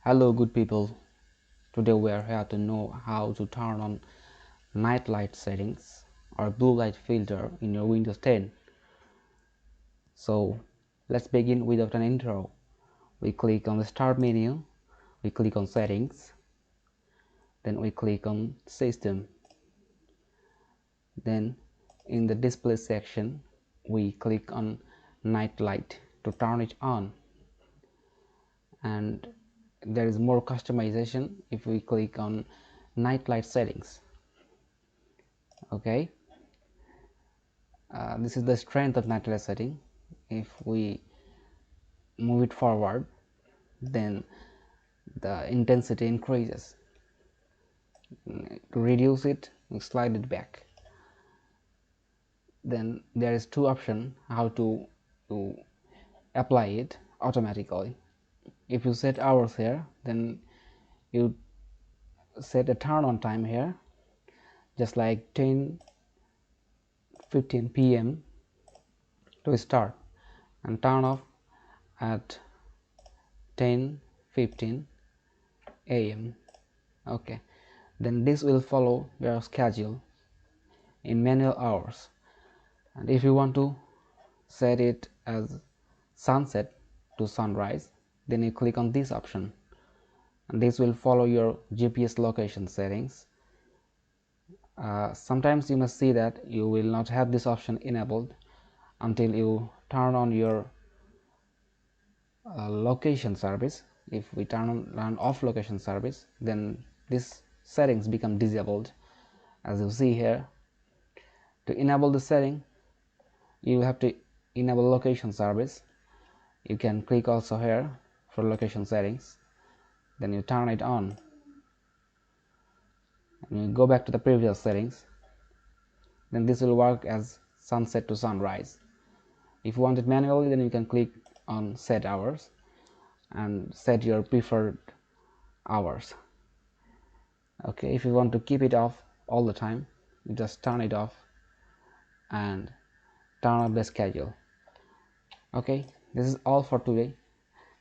Hello good people, today we are here to know how to turn on night light settings or blue light filter in your Windows 10. So let's begin without an intro. We click on the start menu, we click on settings, then we click on system. Then in the display section we click on night light to turn it on, and there is more customization if we click on night light settings. Okay, this is the strength of night light setting. If we move it forward, then the intensity increases. To reduce it, we slide it back. Then there is two options how to apply it automatically. If you set hours here, then you set a turn on time here, just like 10:15 p.m. to start, and turn off at 10:15 a.m. Okay, then this will follow your schedule in manual hours. And if you want to set it as sunset to sunrise, then you click on this option, and this will follow your GPS location settings. Sometimes you must see that you will not have this option enabled until you turn on your location service. If we turn off location service, then this settings become disabled. As you see here, to enable the setting, you have to enable location service. You can click also here for location settings, then you turn it on and you go back to the previous settings. Then this will work as sunset to sunrise. If you want it manually, then you can click on set hours and set your preferred hours. Okay, if you want to keep it off all the time, you just turn it off and turn off the schedule. Okay, this is all for today.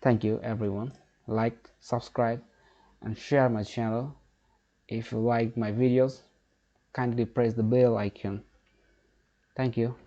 Thank you everyone. Like, subscribe and share my channel. If you like my videos, kindly press the bell icon. Thank you.